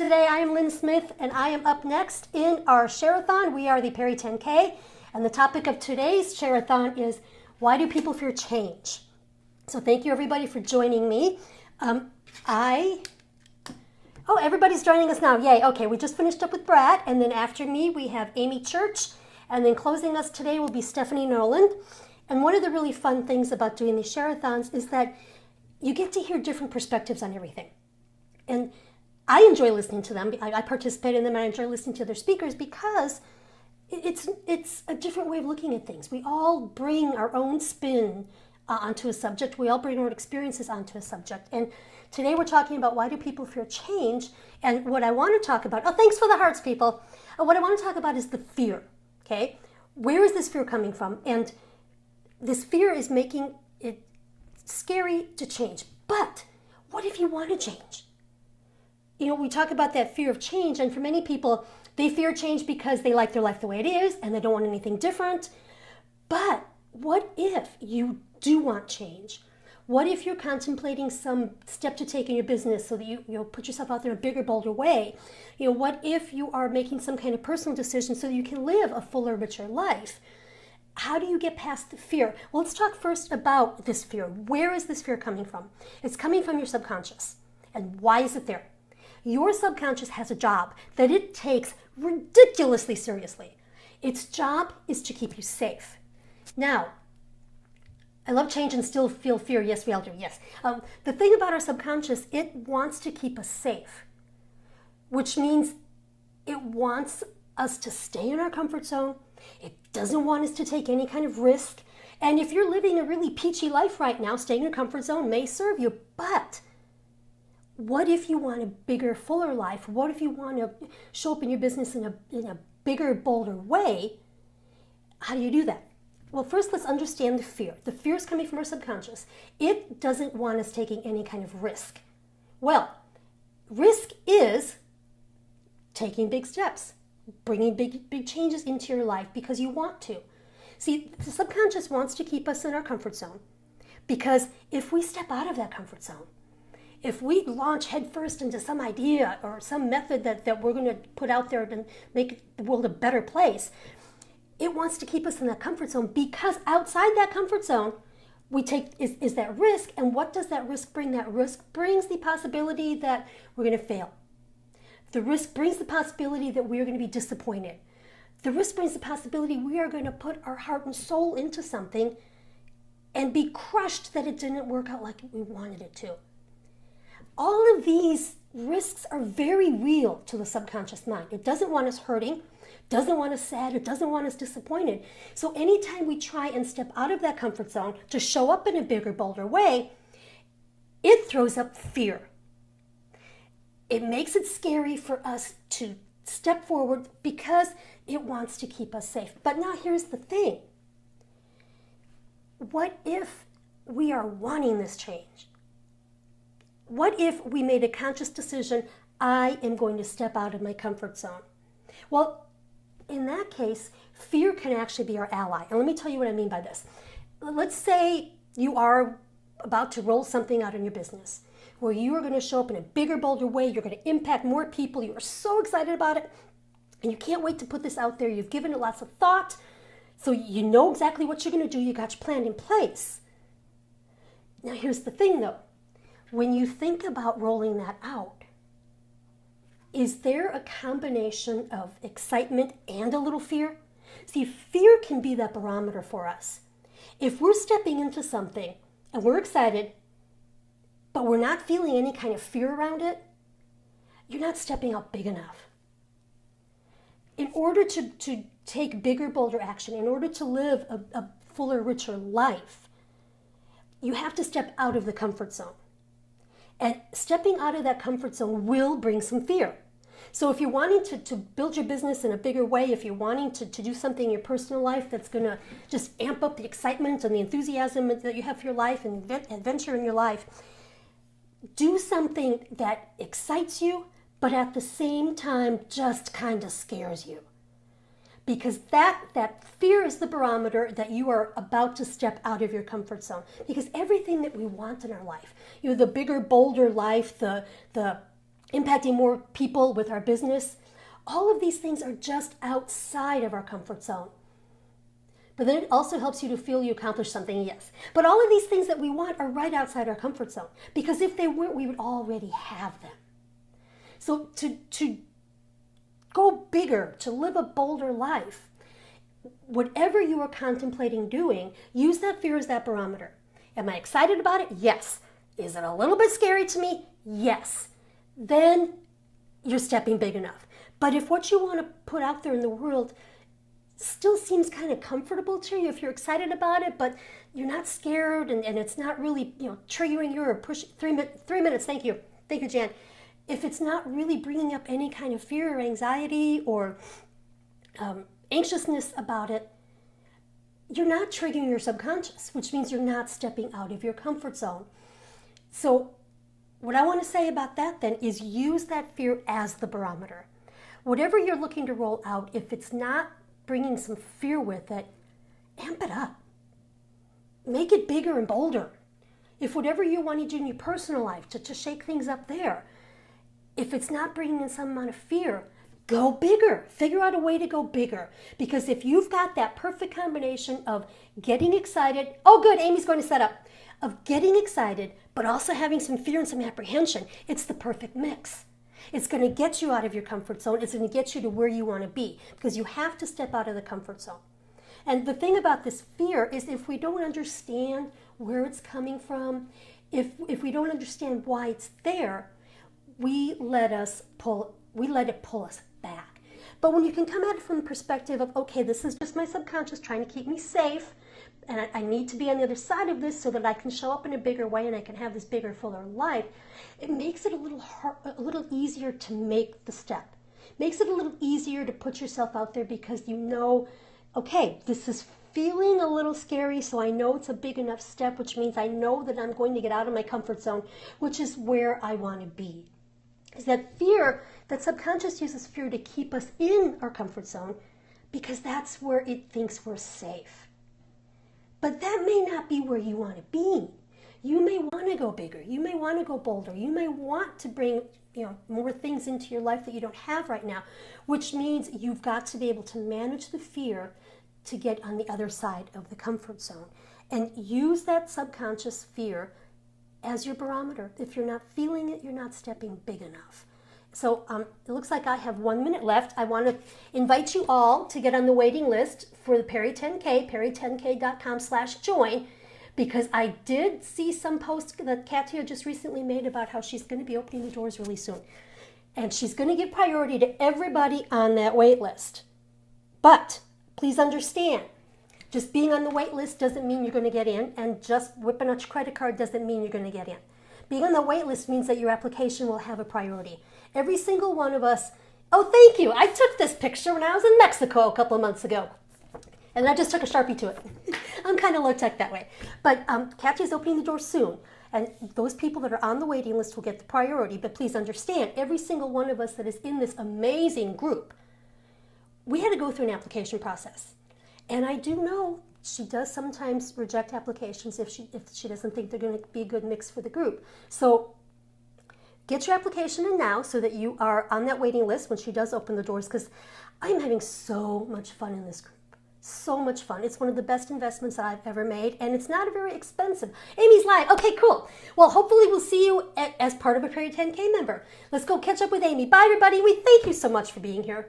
Today I am Lynn Smith and I am up next in our share-a-thon. We are the Perry 10K and the topic of today's share-a-thon is why do people fear change? So thank you everybody for joining me. Everybody's joining us now. Yay. Okay, we just finished up with Brad and then after me we have Amy Church and then closing us today will be Stephanie Noland. And one of the really fun things about doing these share-a-thons is that you get to hear different perspectives on everything. And I enjoy listening to them. I participate in them and I enjoy listening to their speakers because it's a different way of looking at things. We all bring our own spin onto a subject. We all bring our own experiences onto a subject. And today we're talking about why do people fear change? And what I want to talk about, thanks for the hearts, people. What I want to talk about is the fear, okay? Where is this fear coming from? And this fear is making it scary to change. But what if you want to change? You know, we talk about that fear of change, and for many people, they fear change because they like their life the way it is and they don't want anything different. But what if you do want change? What if you're contemplating some step to take in your business so that you put yourself out there in a bigger, bolder way? You know, what if you are making some kind of personal decision so that you can live a fuller, richer life? How do you get past the fear? Well, let's talk first about this fear. Where is this fear coming from? It's coming from your subconscious. And why is it there? Your subconscious has a job that it takes ridiculously seriously. Its job is to keep you safe. Now, I love change and still feel fear. Yes, we all do. Yes. The thing about our subconscious, it wants to keep us safe, which means it wants us to stay in our comfort zone. It doesn't want us to take any kind of risk. And if you're living a really peachy life right now, staying in your comfort zone may serve you, but what if you want a bigger, fuller life? What if you want to show up in your business in a bigger, bolder way? How do you do that? Well, first let's understand the fear. The fear is coming from our subconscious. It doesn't want us taking any kind of risk. Well, risk is taking big steps, bringing big changes into your life because you want to. See, the subconscious wants to keep us in our comfort zone because if we step out of that comfort zone, if we launch headfirst into some idea or some method that we're going to put out there to make the world a better place, it wants to keep us in that comfort zone because outside that comfort zone, we take is that risk. And what does that risk bring? That risk brings the possibility that we're going to fail. The risk brings the possibility that we are going to be disappointed. The risk brings the possibility we are going to put our heart and soul into something and be crushed that it didn't work out like we wanted it to. All of these risks are very real to the subconscious mind. It doesn't want us hurting, doesn't want us sad, it doesn't want us disappointed. So anytime we try and step out of that comfort zone to show up in a bigger, bolder way, it throws up fear. It makes it scary for us to step forward because it wants to keep us safe. But now here's the thing. What if we are wanting this change? What if we made a conscious decision, I am going to step out of my comfort zone? Well, in that case, fear can actually be our ally. And let me tell you what I mean by this. Let's say you are about to roll something out in your business where you are going to show up in a bigger, bolder way. You're going to impact more people. You are so excited about it. And you can't wait to put this out there. You've given it lots of thought. So you know exactly what you're going to do. You got your plan in place. Now, here's the thing, though. When you think about rolling that out, is there a combination of excitement and a little fear? See, fear can be that barometer for us. If we're stepping into something and we're excited, but we're not feeling any kind of fear around it, you're not stepping out big enough. In order to take bigger, bolder action, in order to live a fuller, richer life, you have to step out of the comfort zone. And stepping out of that comfort zone will bring some fear. So if you're wanting to build your business in a bigger way, if you're wanting to do something in your personal life that's going to just amp up the excitement and the enthusiasm that you have for your life and adventure in your life, do something that excites you, but at the same time just kind of scares you. Because that fear is the barometer that you are about to step out of your comfort zone. Because everything that we want in our life, the bigger, bolder life, the impacting more people with our business. All of these things are just outside of our comfort zone. But then it also helps you to feel you accomplished something, yes. But all of these things that we want are right outside our comfort zone, because if they weren't, we would already have them. So to go bigger, to live a bolder life, whatever you are contemplating doing, use that fear as that barometer. Am I excited about it? Yes. Is it a little bit scary to me? Yes. Then you're stepping big enough. But if what you want to put out there in the world still seems kind of comfortable to you, if you're excited about it, but you're not scared and it's not really, triggering you or pushing, 3 minutes, thank you, Jan. If it's not really bringing up any kind of fear or anxiety or anxiousness about it, you're not triggering your subconscious, which means you're not stepping out of your comfort zone. So what I want to say about that then is use that fear as the barometer. Whatever you're looking to roll out, if it's not bringing some fear with it, amp it up. Make it bigger and bolder. If whatever you want to do in your personal life, to shake things up there, if it's not bringing in some amount of fear, go bigger. Figure out a way to go bigger. Because if you've got that perfect combination of getting excited, oh good, Amy's going to set up, of getting excited, but also having some fear and some apprehension, it's the perfect mix. It's going to get you out of your comfort zone. It's going to get you to where you want to be, because you have to step out of the comfort zone. And the thing about this fear is if we don't understand where it's coming from, if we don't understand why it's there, we let it pull us back. But when you can come at it from the perspective of, okay, this is just my subconscious trying to keep me safe, and I need to be on the other side of this so that I can show up in a bigger way and I can have this bigger, fuller life, it makes it a little easier to make the step. Makes it a little easier to put yourself out there, because you know, okay, this is feeling a little scary, so I know it's a big enough step, which means I know that I'm going to get out of my comfort zone, which is where I want to be. Is that fear, that subconscious uses fear to keep us in our comfort zone, because that's where it thinks we're safe. But that may not be where you want to be. You may want to go bigger. You may want to go bolder. You may want to bring, more things into your life that you don't have right now, which means you've got to be able to manage the fear to get on the other side of the comfort zone. And use that subconscious fear as your barometer. If you're not feeling it, you're not stepping big enough. So it looks like I have 1 minute left. I want to invite you all to get on the waiting list for the Perry 10K, perry10k.com/join, because I did see some posts that Katia just recently made about how she's going to be opening the doors really soon. And she's going to give priority to everybody on that wait list. But please understand, just being on the wait list doesn't mean you're going to get in, and just whipping out your credit card doesn't mean you're going to get in. Being on the wait list means that your application will have a priority. Every single one of us, oh, thank you. I took this picture when I was in Mexico a couple of months ago. And I just took a Sharpie to it. I'm kind of low tech that way. But Katya's opening the door soon. And those people that are on the waiting list will get the priority. But please understand, every single one of us that is in this amazing group, we had to go through an application process. And I do know she does sometimes reject applications if she doesn't think they're going to be a good mix for the group. So get your application in now so that you are on that waiting list when she does open the doors, because I'm having so much fun in this group. So much fun. It's one of the best investments that I've ever made, and it's not very expensive. Amy's live. Okay, cool. Well, hopefully we'll see you as part of a Perry 10K member. Let's go catch up with Amy. Bye, everybody. We thank you so much for being here.